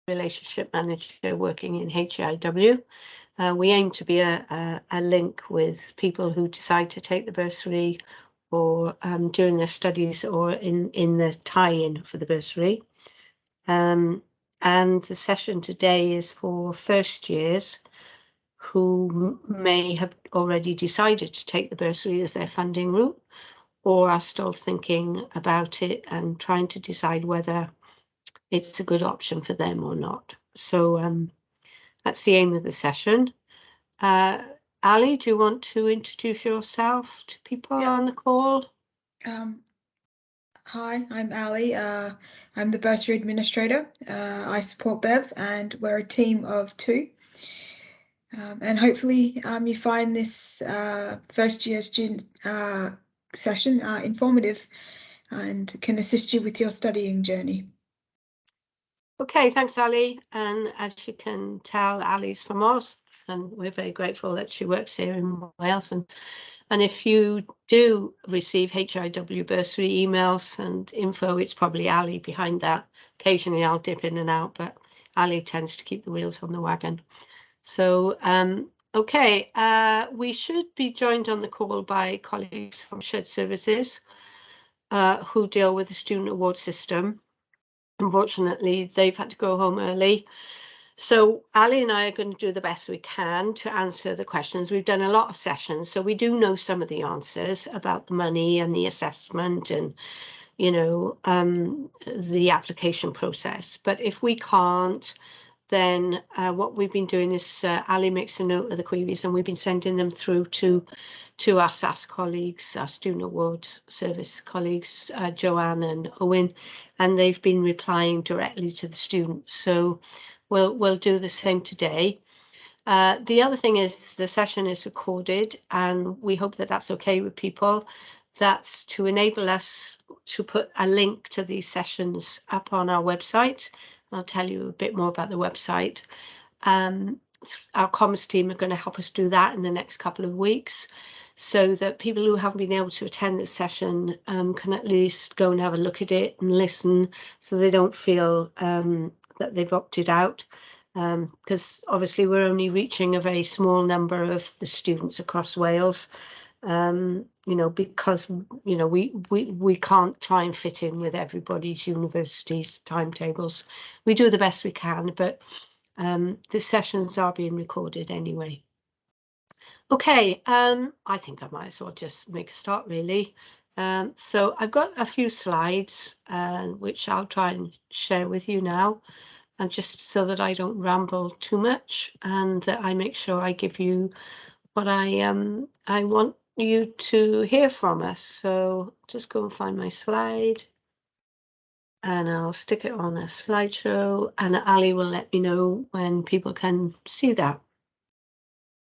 relationship manager working in HCIW. We aim to be a link with people who decide to take the bursary or during their studies or in the tie-in for the bursary. And the session today is for first years who may have already decided to take the bursary as their funding route, or are still thinking about it and trying to decide whether it's a good option for them or not. So that's the aim of the session. Ali, do you want to introduce yourself to people on the call? Hi, I'm Ali. I'm the bursary administrator. I support Bev, and we're a team of 2. And hopefully you find this first year student session informative and can assist you with your studying journey. Okay, thanks, Ali. And as you can tell, Ali's from Oz, and we're very grateful that she works here in Wales. And if you do receive HCIW bursary emails and info, it's probably Ali behind that. Occasionally I'll dip in and out, but Ali tends to keep the wheels on the wagon. So, okay, we should be joined on the call by colleagues from Shared Services who deal with the student award system. Unfortunately, they've had to go home early. So Ali and I are going to do the best we can to answer the questions. We've done a lot of sessions, so we do know some of the answers about the money and the assessment and, you know, the application process. But if we can't, then what we've been doing is Ali makes a note of the queries and we've been sending them through to our SAS colleagues, our Student Award Service colleagues, Joanne and Owen, and they've been replying directly to the students. So we'll do the same today. The other thing is the session is recorded, and we hope that that's okay with people. That's to enable us to put a link to these sessions up on our website. I'll tell you a bit more about the website. Our comms team are going to help us do that in the next couple of weeks, so that people who haven't been able to attend the session can at least go and have a look at it and listen, so they don't feel that they've opted out. Because obviously we're only reaching a very small number of the students across Wales. You know, because, you know, we can't try and fit in with everybody's university's timetables. We do the best we can, but the sessions are being recorded anyway. Okay, I think I might as well just make a start, really. So I've got a few slides which I'll try and share with you now, and just so that I don't ramble too much and that I make sure I give you what I want you to hear from us. So just go and find my slide and I'll stick it on a slideshow, and Ali will let me know when people can see that.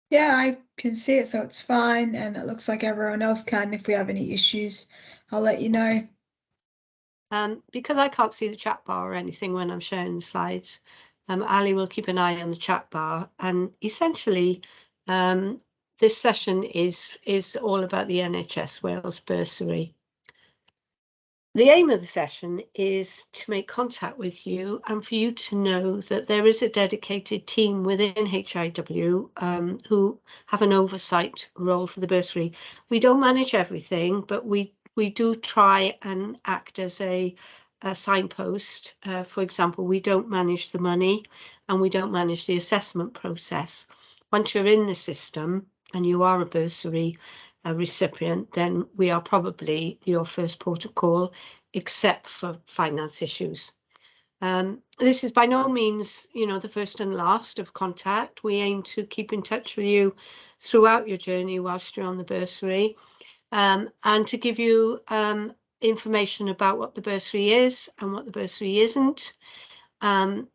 Yeah, I can see it, so it's fine, and it looks like everyone else can. If we have any issues, I'll let you know. Because I can't see the chat bar or anything when I'm sharing the slides, Ali will keep an eye on the chat bar, and essentially this session is all about the NHS Wales bursary. The aim of the session is to make contact with you and for you to know that there is a dedicated team within HCIW who have an oversight role for the bursary. We don't manage everything, but we do try and act as a signpost. For example, we don't manage the money and we don't manage the assessment process. Once you're in the system and you are a bursary recipient, then we are probably your first port of call, except for finance issues. This is by no means, you know, the first and last of contact. We aim to keep in touch with you throughout your journey whilst you're on the bursary, and to give you information about what the bursary is and what the bursary isn't, and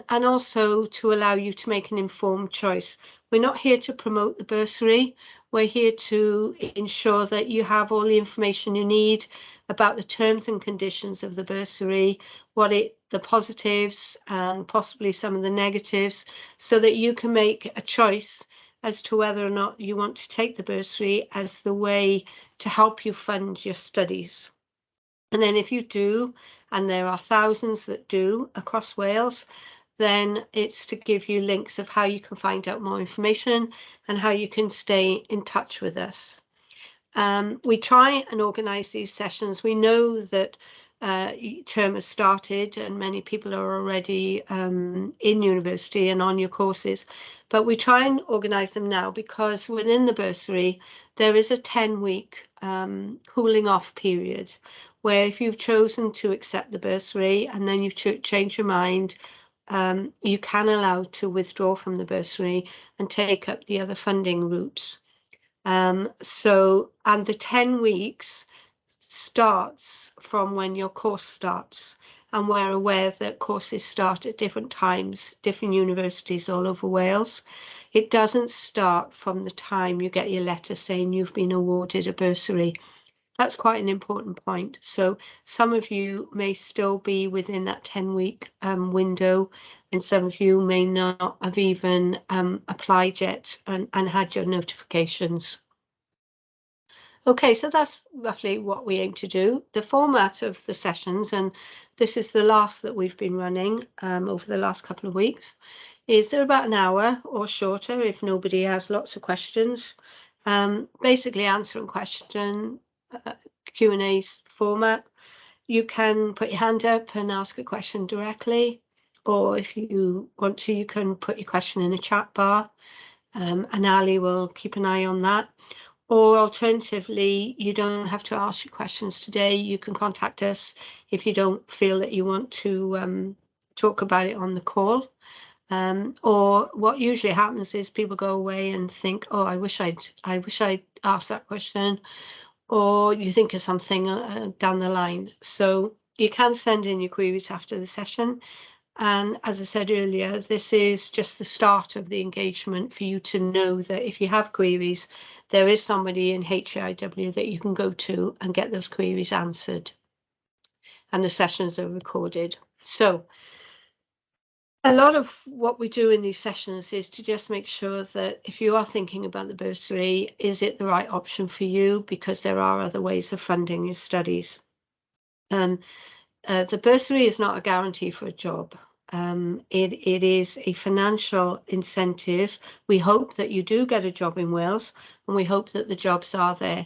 also to allow you to make an informed choice. We're not here to promote the bursary. We're here to ensure that you have all the information you need about the terms and conditions of the bursary, the positives and possibly some of the negatives, so that you can make a choice as to whether or not you want to take the bursary as the way to help you fund your studies. And then if you do, and there are thousands that do across Wales, then it's to give you links of how you can find out more information and how you can stay in touch with us. We try and organise these sessions. We know that term has started and many people are already in university and on your courses, but we try and organise them now because within the bursary there is a 10-week cooling off period where if you've chosen to accept the bursary and then you've changed your mind, you can allow to withdraw from the bursary and take up the other funding routes. And the 10 weeks starts from when your course starts, and we're aware that courses start at different times, different universities all over Wales. It doesn't start from the time you get your letter saying you've been awarded a bursary. That's quite an important point. So some of you may still be within that 10-week window, and some of you may not have even applied yet and had your notifications. Okay, so that's roughly what we aim to do. The format of the sessions, and this is the last that we've been running over the last couple of weeks, is they're about an hour or shorter if nobody has lots of questions. Basically answering question, Q&A format. You can put your hand up and ask a question directly, or if you want to, you can put your question in a chat bar, and Ali will keep an eye on that. Or alternatively, you don't have to ask your questions today. You can contact us if you don't feel that you want to talk about it on the call. Or what usually happens is people go away and think, oh, I wish I'd asked that question. Or you think of something down the line. So you can send in your queries after the session. And as I said earlier, this is just the start of the engagement for you to know that if you have queries, there is somebody in HCIW that you can go to and get those queries answered. And the sessions are recorded. So a lot of what we do in these sessions is to just make sure that if you are thinking about the bursary, is it the right option for you? Because there are other ways of funding your studies. The bursary is not a guarantee for a job. It is a financial incentive. We hope that you do get a job in Wales, and we hope that the jobs are there.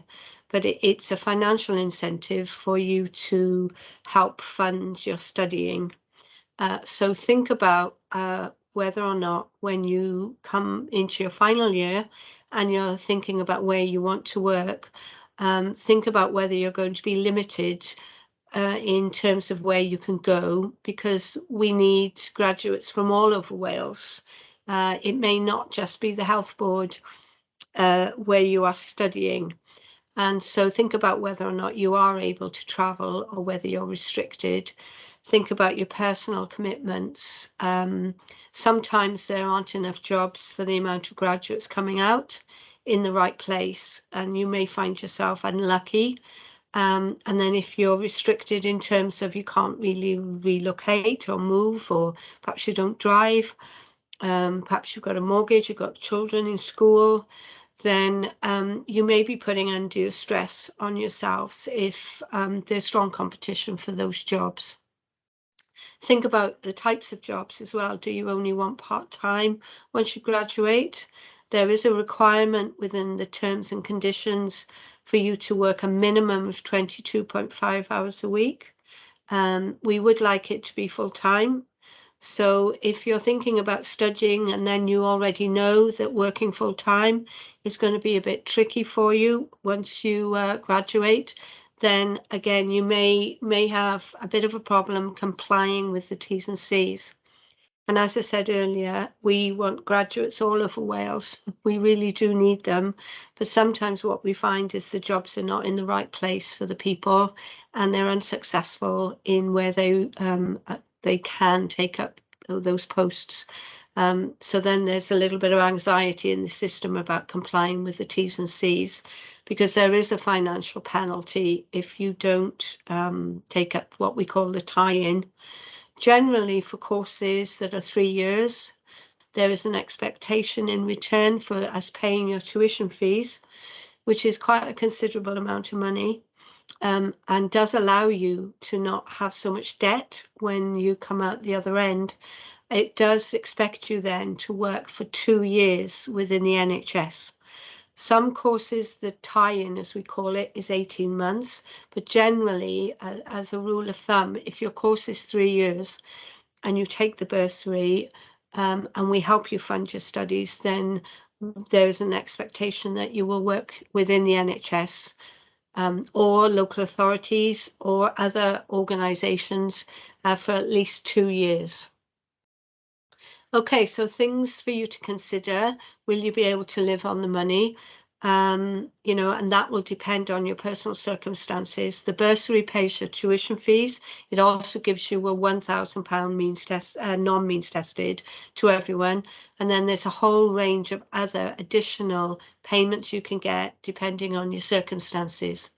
But it's a financial incentive for you to help fund your studying. So think about whether or not when you come into your final year and you're thinking about where you want to work, think about whether you're going to be limited in terms of where you can go, because we need graduates from all over Wales. It may not just be the health board where you are studying. And so think about whether or not you are able to travel or whether you're restricted. Think about your personal commitments. Sometimes there aren't enough jobs for the amount of graduates coming out in the right place, and you may find yourself unlucky. And then if you're restricted in terms of you can't really relocate or move, or perhaps you don't drive, perhaps you've got a mortgage, you've got children in school, then you may be putting undue stress on yourselves if there's strong competition for those jobs. Think about the types of jobs as well. Do you only want part-time once you graduate? There is a requirement within the terms and conditions for you to work a minimum of 22.5 hours a week. We would like it to be full-time. So if you're thinking about studying and then you already know that working full-time is going to be a bit tricky for you once you graduate, then again, you may have a bit of a problem complying with the T's and C's. And as I said earlier, we want graduates all over Wales. We really do need them. But sometimes what we find is the jobs are not in the right place for the people, and they're unsuccessful in where they can take up those posts. So then there's a little bit of anxiety in the system about complying with the T's and C's, because there is a financial penalty if you don't take up what we call the tie-in. Generally, for courses that are 3 years, there is an expectation in return for us paying your tuition fees, which is quite a considerable amount of money. and does allow you to not have so much debt when you come out the other end. It does expect you then to work for 2 years within the NHS. Some courses, the tie-in, as we call it, is 18 months, but generally, as a rule of thumb, if your course is 3 years and you take the bursary, and we help you fund your studies, then there's an expectation that you will work within the NHS or local authorities or other organisations for at least 2 years. Okay, so things for you to consider. Will you be able to live on the money? You know, and that will depend on your personal circumstances. The bursary pays your tuition fees. It also gives you a £1,000 means test, non-means tested to everyone. And then there's a whole range of other additional payments you can get depending on your circumstances.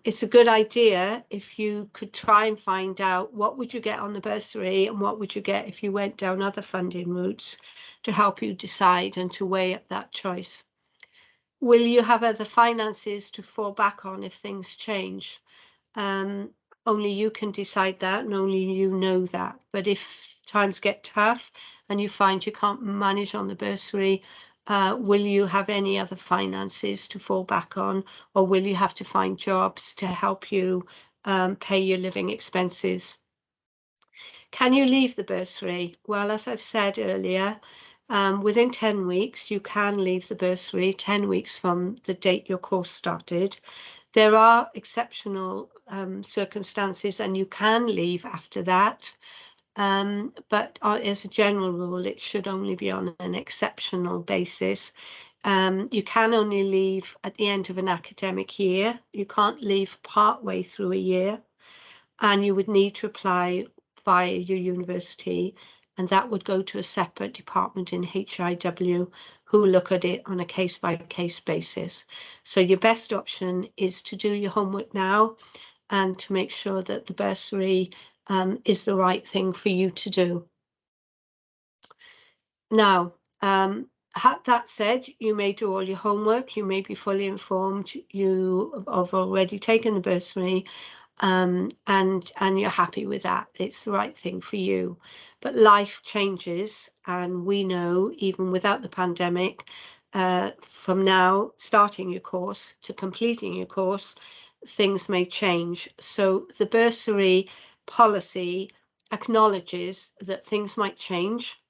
It's a good idea if you could try and find out what would you get on the bursary and what would you get if you went down other funding routes to help you decide and to weigh up that choice. Will you have other finances to fall back on if things change? Only you can decide that and only you know that. But if times get tough and you find you can't manage on the bursary, will you have any other finances to fall back on, or will you have to find jobs to help you pay your living expenses? Can you leave the bursary? Well, as I've said earlier, within 10 weeks, you can leave the bursary, 10 weeks from the date your course started. There are exceptional circumstances and you can leave after that. But as a general rule, it should only be on an exceptional basis. You can only leave at the end of an academic year. You can't leave partway through a year, and you would need to apply via your university, and that would go to a separate department in HIW who look at it on a case-by-case basis. So your best option is to do your homework now and to make sure that the bursary is the right thing for you to do. Now, that said, you may do all your homework, you may be fully informed, you have already taken the bursary, and you're happy with that. It's the right thing for you. But life changes, and we know even without the pandemic, from now starting your course to completing your course, things may change. So the bursary policy acknowledges that things might change,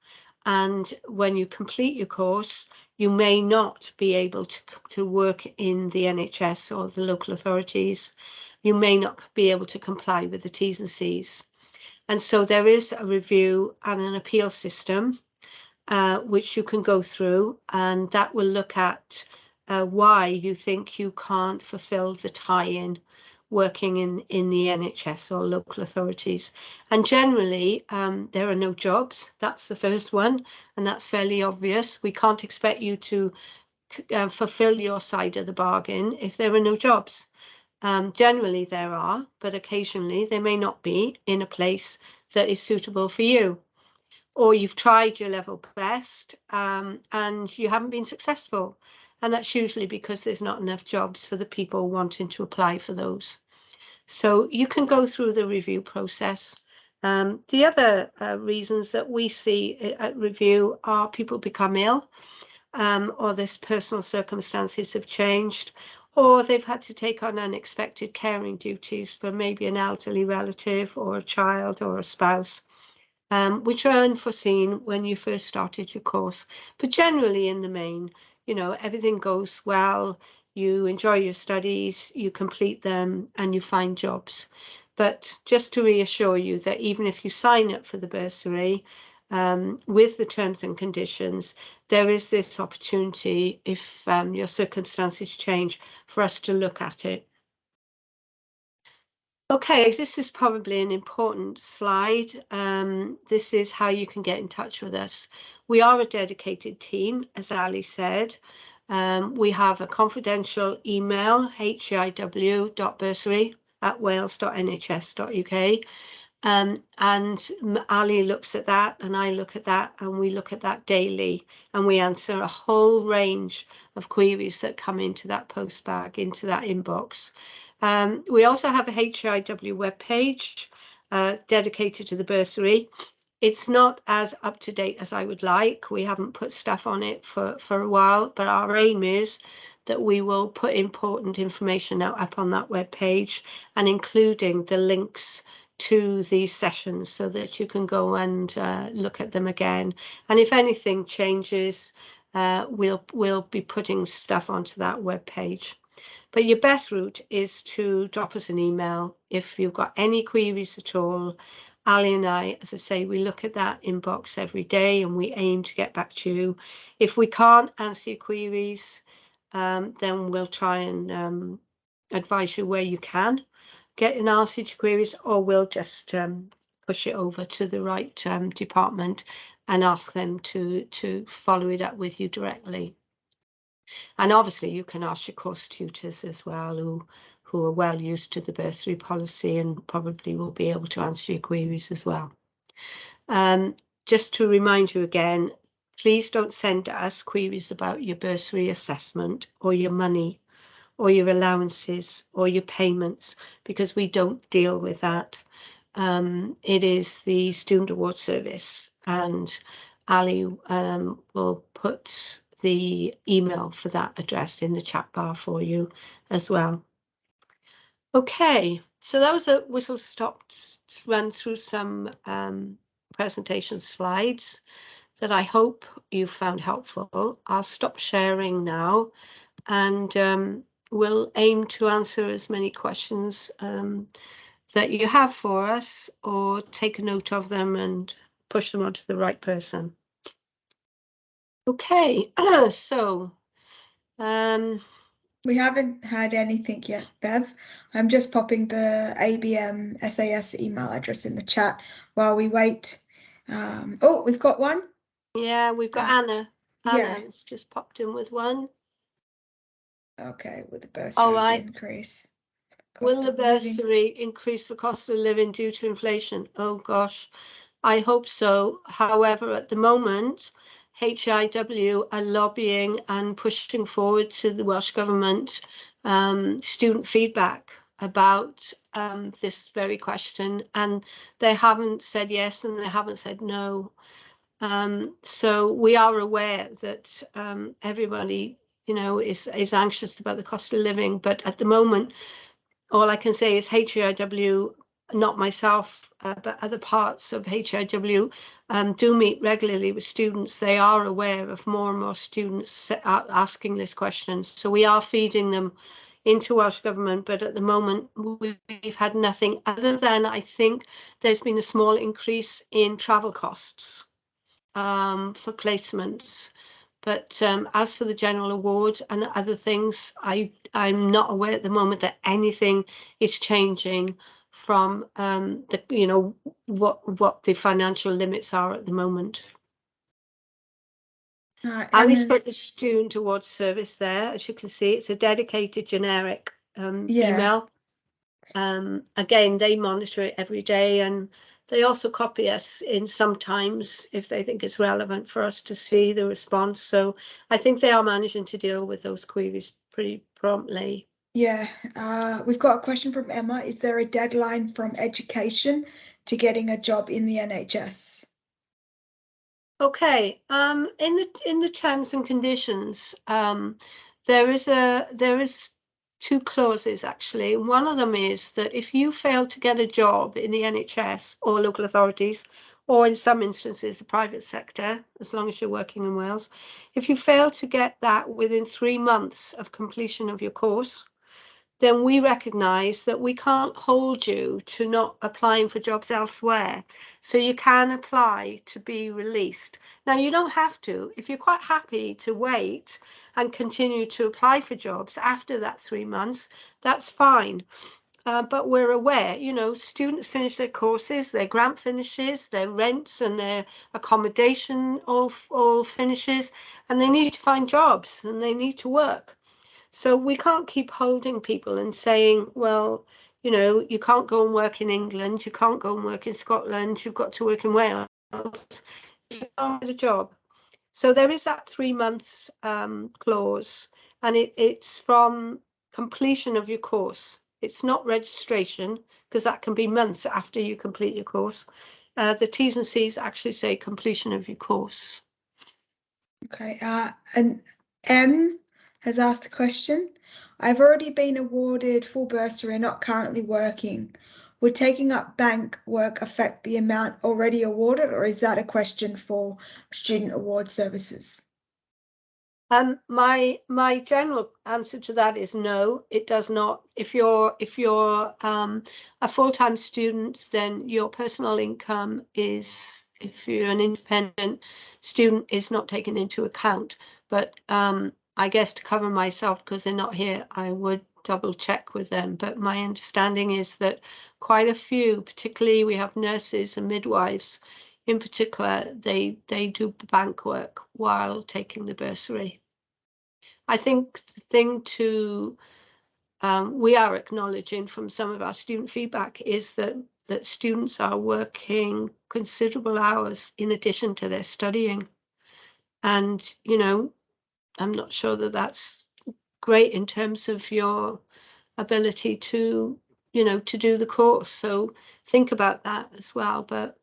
and when you complete your course, you may not be able to work in the NHS or the local authorities. You may not be able to comply with the T's and C's. And so there is a review and an appeal system which you can go through, and that will look at why you think you can't fulfill the tie-in working in the NHS or local authorities. And generally, there are no jobs. That's the first one, and that's fairly obvious. We can't expect you to fulfill your side of the bargain if there are no jobs. Generally there are, but occasionally there may not be in a place that is suitable for you. Or you've tried your level best and you haven't been successful. And that's usually because there's not enough jobs for the people wanting to apply for those. So you can go through the review process. The other reasons that we see at review are people become ill, or their personal circumstances have changed, or they've had to take on unexpected caring duties for maybe an elderly relative or a child or a spouse, which are unforeseen when you first started your course. But generally in the main, you know, everything goes well, you enjoy your studies, you complete them, and you find jobs. But just to reassure you that even if you sign up for the bursary, with the terms and conditions, there is this opportunity, if your circumstances change, for us to look at it. Okay, this is probably an important slide. This is how you can get in touch with us. We are a dedicated team, as Ali said. We have a confidential email, hiw.bursary@wales.nhs.uk. And Ali looks at that, and I look at that, and we look at that daily, and we answer a whole range of queries that come into that post bag, into that inbox. We also have a HIW webpage dedicated to the bursary. It's not as up to date as I would like. We haven't put stuff on it for a while, but our aim is that we will put important information out up on that webpage, and including the links to these sessions so that you can go and look at them again. And if anything changes, we'll be putting stuff onto that web page. But your best route is to drop us an email if you've got any queries at all. Ali and I, as I say, we look at that inbox every day, and we aim to get back to you. If we can't answer your queries, then we'll try and advise you where you can get an answer to queries, or we'll just push it over to the right department and ask them to follow it up with you directly. And obviously you can ask your course tutors as well, who are well used to the bursary policy and probably will be able to answer your queries as well. Just to remind you again, please don't send us queries about your bursary assessment or your money or your allowances or your payments, because we don't deal with that. It is the Student Award Service, and Ali will put the email for that address in the chat bar for you as well. Okay, so that was a whistle-stop run through some presentation slides that I hope you found helpful. I'll stop sharing now, and we'll aim to answer as many questions that you have for us, or take a note of them and push them onto the right person. Okay, so we haven't had anything yet, Bev. I'm just popping the ABM SAS email address in the chat while we wait. Oh, we've got one. Yeah, we've got Anna. Yeah. Anna's just popped in with one. Okay, with the bursaries increase. Will the bursary increase the cost of living due to inflation? Oh gosh, I hope so. However, at the moment, HIW are lobbying and pushing forward to the Welsh Government student feedback about this very question, and they haven't said yes and they haven't said no. So we are aware that everybody, is anxious about the cost of living, but at the moment, all I can say is HIW, not myself, but other parts of HIW do meet regularly with students. They are aware of more and more students asking this question. So we are feeding them into Welsh Government, but at the moment we've had nothing other than, I think there's been a small increase in travel costs for placements. But as for the general award and other things, I'm not aware at the moment that anything is changing from what the financial limits are at the moment. Ali's put the Student Award Service there. As you can see, it's a dedicated generic email. Again, they monitor it every day, and they also copy us in sometimes if they think it's relevant for us to see the response. So I think they are managing to deal with those queries pretty promptly. Yeah, we've got a question from Emma. Is there a deadline from education to getting a job in the NHS? Okay, in the terms and conditions, there is two clauses actually. One of them is that if you fail to get a job in the NHS or local authorities, or in some instances the private sector, as long as you're working in Wales, if you fail to get that within 3 months of completion of your course, then we recognise that we can't hold you to not applying for jobs elsewhere. So you can apply to be released. Now, you don't have to. If you're quite happy to wait and continue to apply for jobs after that 3 months, that's fine. But we're aware, students finish their courses, their grant finishes, their rents and their accommodation all finishes, and they need to find jobs and they need to work. So we can't keep holding people and saying, well, you know, you can't go and work in England, you can't go and work in Scotland, you've got to work in Wales if you don't get a job. So there is that 3 months clause, and it's from completion of your course. It's not registration, because that can be months after you complete your course. The T's and C's actually say completion of your course. Okay, and M has asked a question. I've already been awarded full bursary and not currently working. Would taking up bank work affect the amount already awarded, or is that a question for student award services? My general answer to that is no, it does not. If you're a full-time student, then your personal income is, if you're an independent student, is not taken into account. But I guess to cover myself, because they're not here, I would double check with them. But my understanding is that quite a few, particularly we have nurses and midwives in particular, they do bank work while taking the bursary. I think the thing to we are acknowledging from some of our student feedback is that students are working considerable hours in addition to their studying, and you know, I'm not sure that that's great in terms of your ability to, you know, to do the course. So think about that as well. But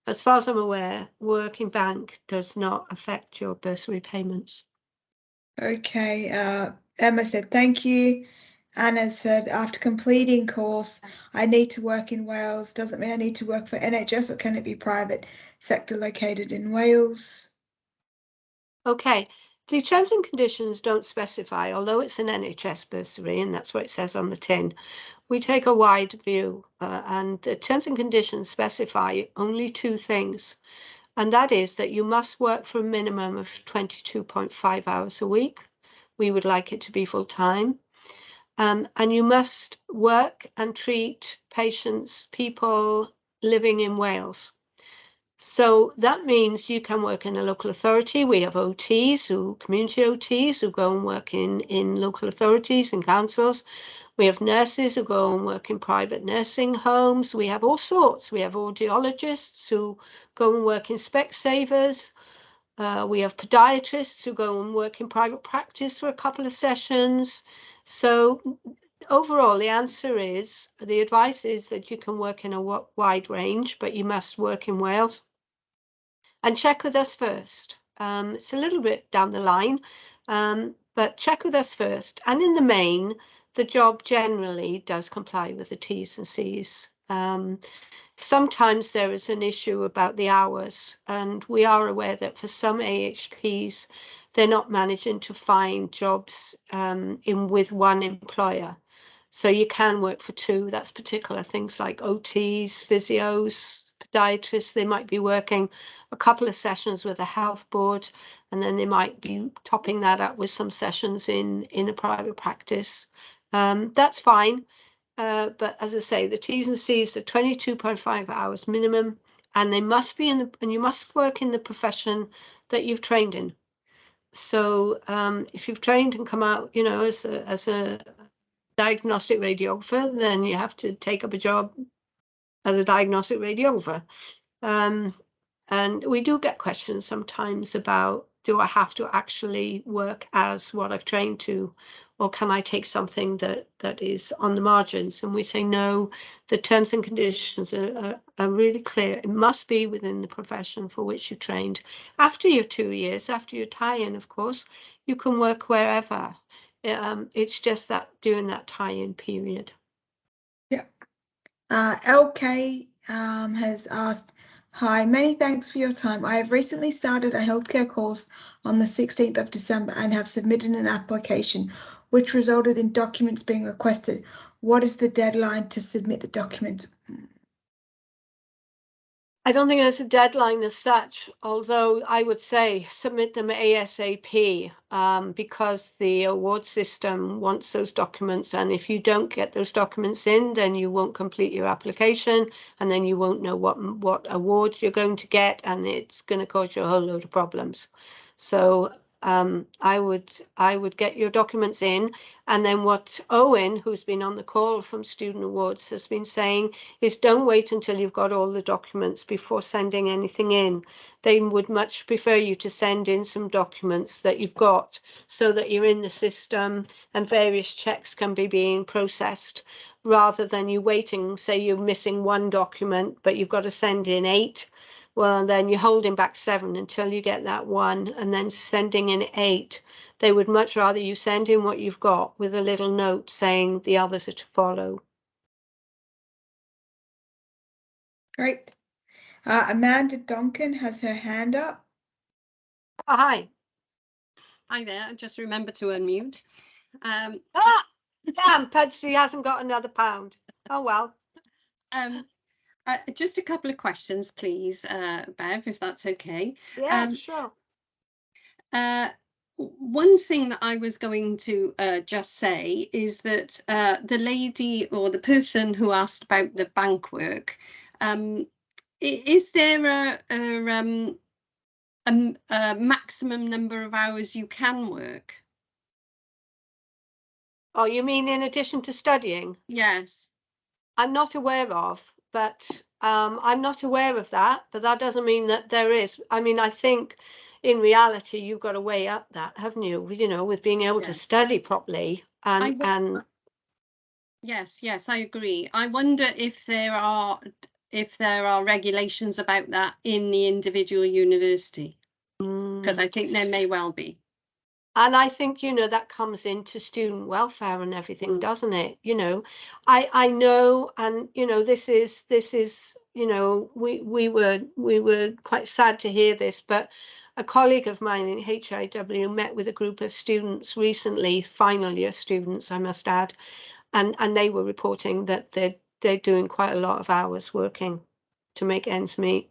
as far as I'm aware, working bank does not affect your bursary payments. Okay, Emma said thank you. Anna said after completing course, I need to work in Wales. Doesn't mean I need to work for NHS, or can it be private sector located in Wales? Okay, the terms and conditions don't specify, although it's an NHS bursary, and that's what it says on the tin. We take a wide view, and the terms and conditions specify only 2 things, and that is that you must work for a minimum of 22.5 hours a week. We would like it to be full time. And you must work and treat patients, people living in Wales. So that means you can work in a local authority. We have OTs, community OTs, who go and work in local authorities and councils. We have nurses who go and work in private nursing homes. We have all sorts. We have audiologists who go and work in Specsavers. We have podiatrists who go and work in private practice for a couple of sessions. So overall, the answer is, the advice is that you can work in a wide range, but you must work in Wales. And check with us first. It's a little bit down the line, but check with us first. And in the main, the job generally does comply with the T's and C's. Sometimes there is an issue about the hours, and we are aware that for some AHPs, they're not managing to find jobs with one employer. So you can work for 2. That's particular things like OTs, physios, podiatrists. They might be working a couple of sessions with a health board, and then they might be topping that up with some sessions in a private practice. That's fine. But as I say, the T's and C's are 22.5 hours minimum, and they must be and you must work in the profession that you've trained in. So if you've trained and come out, you know, as a diagnostic radiographer, then you have to take up a job as a diagnostic radiographer. And we do get questions sometimes about, do I have to actually work as what I've trained to, or can I take something that is on the margins? And we say no, the terms and conditions are really clear. It must be within the profession for which you trained. After your 2 years, after your tie-in, of course, you can work wherever. It's just that during that tie-in period. Yeah. LK has asked, hi, many thanks for your time. I have recently started a healthcare course on the 16th of December and have submitted an application which resulted in documents being requested. What is the deadline to submit the documents? I don't think there's a deadline as such, although I would say submit them ASAP, because the award system wants those documents. And if you don't get those documents in, then you won't complete your application, and then you won't know what award you're going to get, and it's going to cause you a whole load of problems. So I would get your documents in, and then what Owen, who's been on the call from Student Awards, has been saying is don't wait until you've got all the documents before sending anything in. They would much prefer you to send in some documents that you've got so that you're in the system and various checks can be being processed, rather than you waiting, say you're missing one document, but you've got to send in 8. Well, then you're holding back 7 until you get that one, and then sending in 8. They would much rather you send in what you've got with a little note saying the others are to follow. Great. Amanda Donkin has her hand up. Oh, hi. Hi there. I just remembered to unmute. Damn, Patsy hasn't got another pound. Oh, well. Just a couple of questions, please, Bev, if that's okay. Yeah, sure. One thing that I was going to just say is that the lady or the person who asked about the bank work, is there a maximum number of hours you can work? Oh, you mean in addition to studying? Yes. I'm not aware of, but I'm not aware of that, but that doesn't mean that there is. I mean, I think in reality, you've got to weigh up that, haven't you? You know, with being able to study properly and Yes, I agree. I wonder if there are regulations about that in the individual university, because I think there may well be. And I think, you know, that comes into student welfare and everything, doesn't it? You know, I know, and you know, this is, you know, we were quite sad to hear this, but a colleague of mine in HIW met with a group of students recently, final year students, I must add, and they were reporting that they're doing quite a lot of hours working to make ends meet.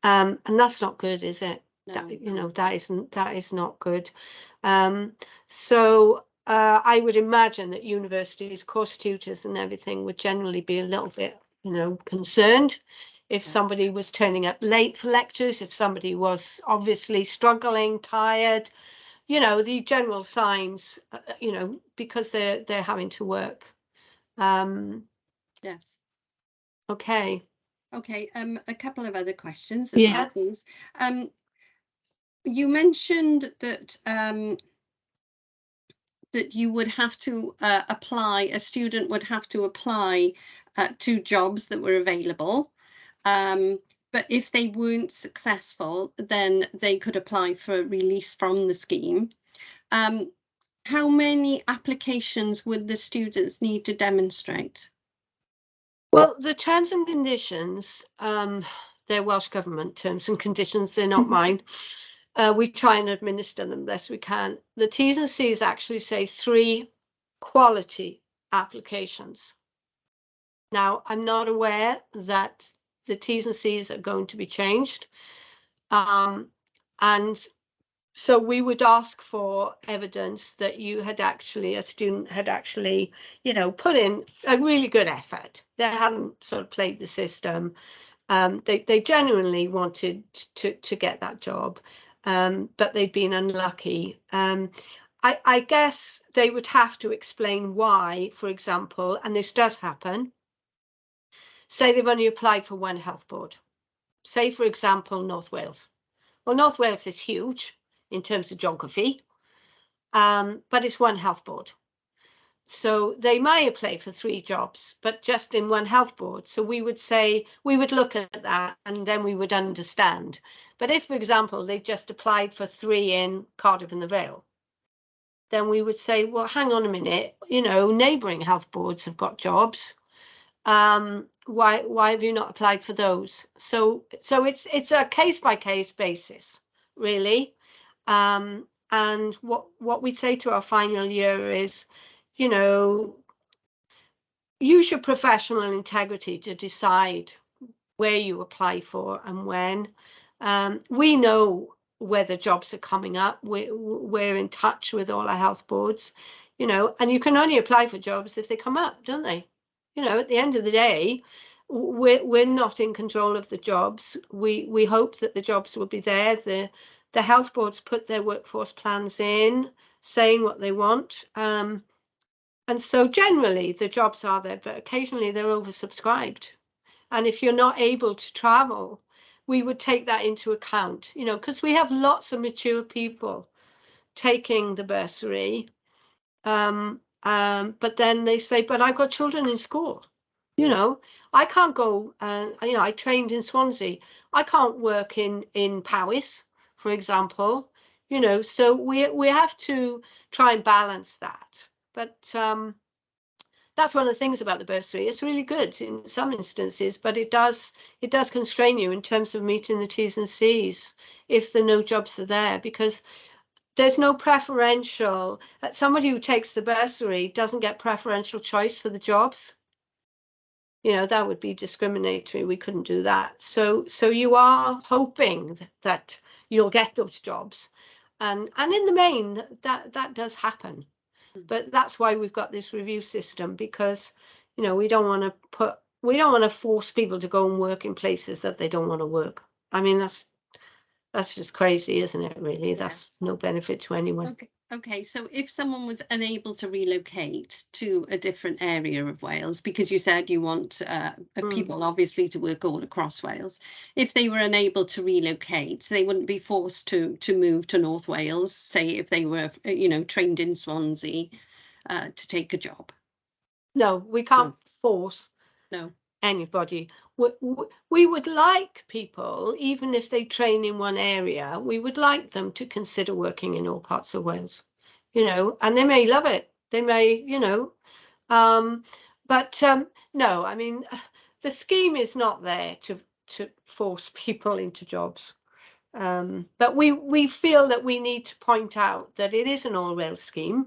And that's not good, is it? No, that, you know, that is not good. So I would imagine that universities, course tutors and everything would generally be a little bit, you know, concerned if somebody was turning up late for lectures, if somebody was obviously struggling, tired, you know, the general signs, you know, because they're having to work. Yes. Okay. Okay, a couple of other questions as well, please. You mentioned that that you would have to apply, a student would have to apply to jobs that were available. But if they weren't successful, then they could apply for release from the scheme. How many applications would the students need to demonstrate? Well, the terms and conditions, they're Welsh Government terms and conditions, they're not mine. We try and administer them best we can. The T's and C's actually say 3 quality applications. Now, I'm not aware that the T's and C's are going to be changed. And so we would ask for evidence that you had actually, a student had actually, you know, put in a really good effort. They hadn't sort of played the system. They genuinely wanted to get that job, but they'd been unlucky. I guess they would have to explain why, for example, and this does happen, say they've only applied for one health board. Say, for example, North Wales. Well, North Wales is huge in terms of geography, but it's one health board. So they may apply for 3 jobs, but just in one health board. So we would say, we would look at that and then we would understand. But if, for example, they just applied for 3 in Cardiff and the Vale, then we would say, well, hang on a minute, you know, neighbouring health boards have got jobs. Why have you not applied for those? So it's a case by case basis, really. And what we say to our final year is, you know, use your professional integrity to decide where you apply for and when. We know whether jobs are coming up. We're in touch with all our health boards, you know, and you can only apply for jobs if they come up, don't they? You know, at the end of the day, we're not in control of the jobs. We hope that the jobs will be there. The health boards put their workforce plans in, saying what they want. And so generally the jobs are there, but occasionally they're oversubscribed. And if you're not able to travel, we would take that into account, you know, because we have lots of mature people taking the bursary. But then they say, but I've got children in school. You know, I can't go, you know, I trained in Swansea. I can't work in Powys, for example, you know, so we have to try and balance that. But that's one of the things about the bursary. It's really good in some instances, but it does constrain you in terms of meeting the T's and C's if the no jobs are there, because there's no preferential, somebody who takes the bursary doesn't get preferential choice for the jobs. You know, that would be discriminatory. We couldn't do that. So you are hoping that you'll get those jobs. And in the main, that does happen. But that's why we've got this review system, because, you know, we don't want to force people to go and work in places that they don't want to work. I mean, that's just crazy, isn't it, really? Yes. That's no benefit to anyone. Okay, so if someone was unable to relocate to a different area of Wales, because you said you want people obviously to work all across Wales, if they were unable to relocate, they wouldn't be forced to move to North Wales, say if they were, you know, trained in Swansea to take a job. No, we can't force anybody. We would like people, even if they train in one area, we would like them to consider working in all parts of Wales, you know, and they may love it. They may, you know, but no, I mean, the scheme is not there to force people into jobs. But we feel that we need to point out that it is an all Wales scheme.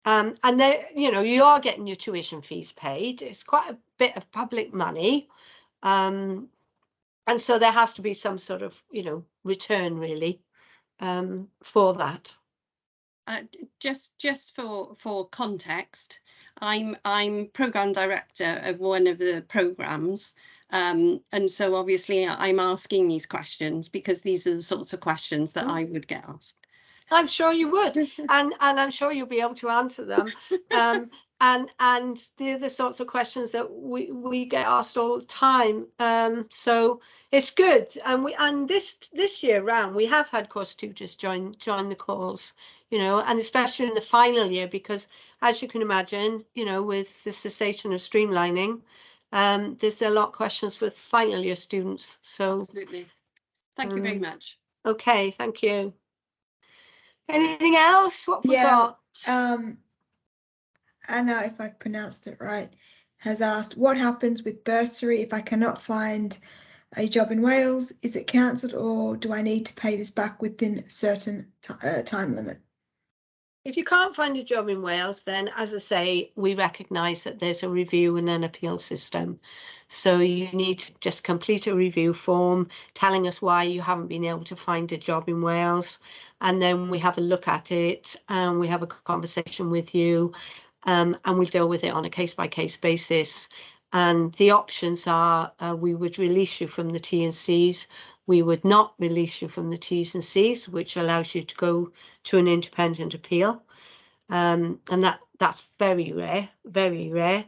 And then, you know, you are getting your tuition fees paid. It's quite a bit of public money. And so there has to be some sort of, you know, return really for that. Just for context, I'm program director of one of the programs, and so obviously I'm asking these questions because these are the sorts of questions that I would get asked. I'm sure you would, and I'm sure you'll be able to answer them. And they're the sorts of questions that we get asked all the time. So it's good. And this year round we have had course tutors join the calls, you know, and especially in the final year, because as you can imagine, you know, with the cessation of streamlining, there's a lot of questions with final year students. So absolutely. Thank you very much. Okay, thank you. Anything else? What have we got? Anna, if I've pronounced it right, has asked, what happens with bursary if I cannot find a job in Wales? Is it cancelled, or do I need to pay this back within a certain time limit? If you can't find a job in Wales, then, as I say, we recognise that there's a review and an appeal system. So you need to just complete a review form telling us why you haven't been able to find a job in Wales. And then we have a look at it and we have a conversation with you, and we deal with it on a case-by-case basis. And the options are we would release you from the T&Cs. We would not release you from the T's and C's, which allows you to go to an independent appeal. And that's very rare, very rare.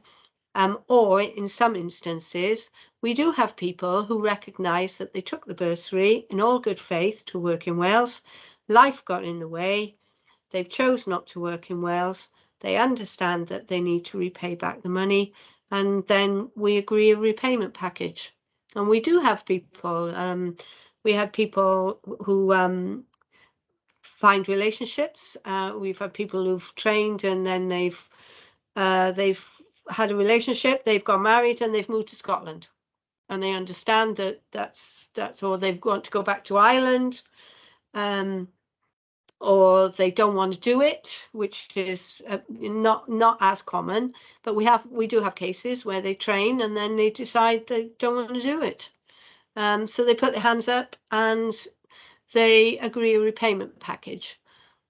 Or in some instances, we do have people who recognise that they took the bursary in all good faith to work in Wales. Life got in the way. They've chose not to work in Wales. They understand that they need to repay back the money. And then we agree a repayment package. And we do have people, we had people who find relationships. We've had people who've trained and then they've had a relationship, they've got married and they've moved to Scotland. And they understand that that's or they've got to go back to Ireland, or they don't want to do it, which is not as common, but we do have cases where they train and then they decide they don't want to do it. So they put their hands up and they agree a repayment package.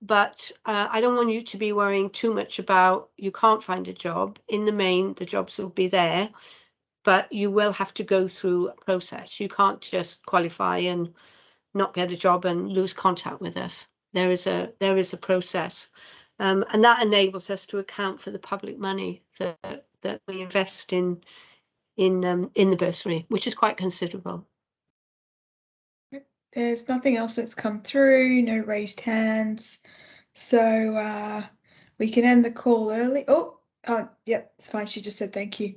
But I don't want you to be worrying too much about you can't find a job. In the main, the jobs will be there. but you will have to go through a process. You can't just qualify and not get a job and lose contact with us. There is a process, and that enables us to account for the public money that we invest in the bursary, which is quite considerable. There's nothing else that's come through, no raised hands. So we can end the call early. Oh, yep, it's fine. She just said thank you.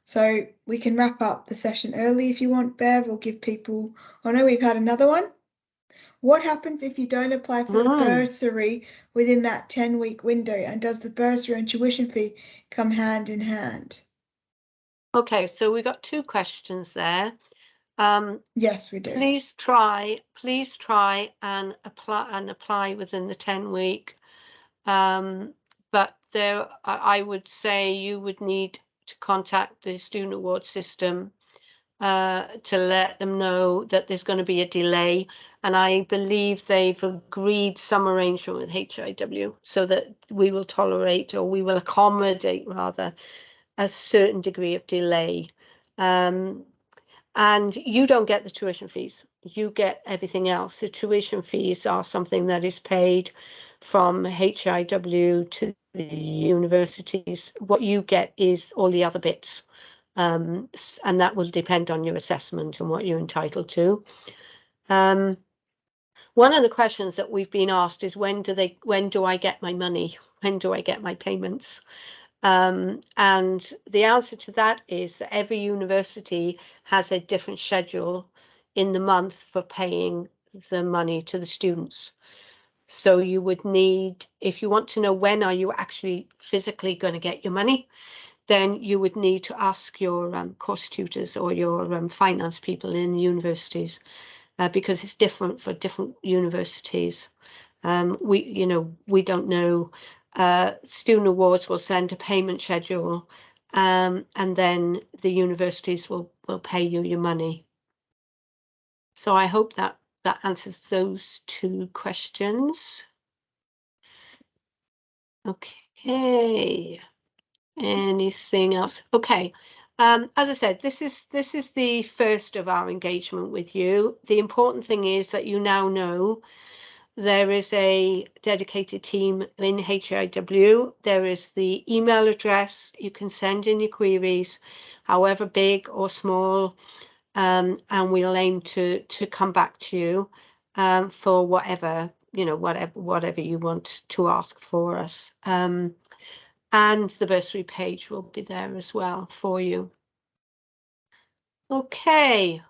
So we can wrap up the session early if you want, Bev, or give people, oh no, we've had another one. What happens if you don't apply for the bursary within that 10-week window? And does the bursary and tuition fee come hand in hand? Okay, so we got 2 questions there. Yes, we do. Please try and apply within the 10-week. But there, I would say you would need to contact the student award system to let them know that there's going to be a delay. And I believe they've agreed some arrangement with HIW so that we will tolerate, or we will accommodate rather, a certain degree of delay. And you don't get the tuition fees. You get everything else. The tuition fees are something that is paid from HIW to the universities. What you get is all the other bits. And that will depend on your assessment and what you're entitled to. One of the questions that we've been asked is when do I get my money? When do I get my payments? And the answer to that is that every university has a different schedule in the month for paying the money to the students. So you would need, if you want to know when are you actually physically going to get your money, then you would need to ask your course tutors or your finance people in the universities, because it's different for different universities. We don't know. Student awards will send a payment schedule, and then the universities will pay you your money. So I hope that answers those 2 questions. Okay. Anything else? Okay. As I said, this is the first of our engagement with you. The important thing is that you now know there is a dedicated team in HIW. There is the email address. You can send in your queries, however big or small, and we'll aim to come back to you for whatever you want to ask for us. And the bursary page will be there as well for you. Okay.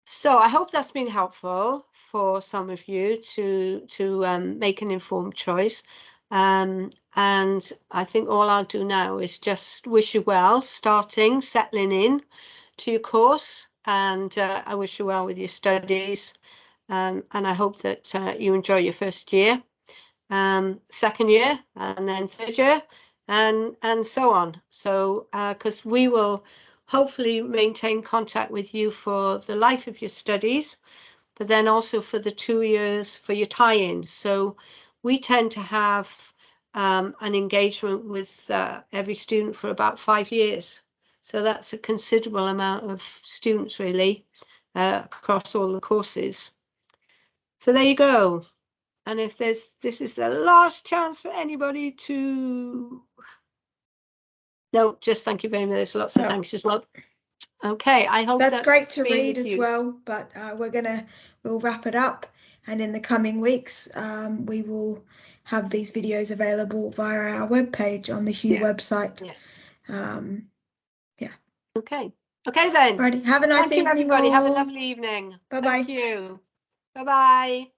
So I hope that's been helpful for some of you to make an informed choice. And I think all I'll do now is just wish you well, settling in to your course, and I wish you well with your studies. And I hope that you enjoy your first year, second year, and then third year, and so on. So because we will hopefully maintain contact with you for the life of your studies, but then also for the 2 years for your tie-ins. So we tend to have an engagement with every student for about 5 years. So that's a considerable amount of students really across all the courses. So there you go. And if this is the last chance for anybody to... No, just thank you very much. There's lots of thanks as well. Okay, I hope that's great to read as well, but we'll wrap it up, and in the coming weeks we will have these videos available via our webpage on the Hugh website. Yeah. Okay then. Alrighty, have a nice evening. Thank you, everybody. Have a lovely evening. Bye bye. Thank you. Bye bye.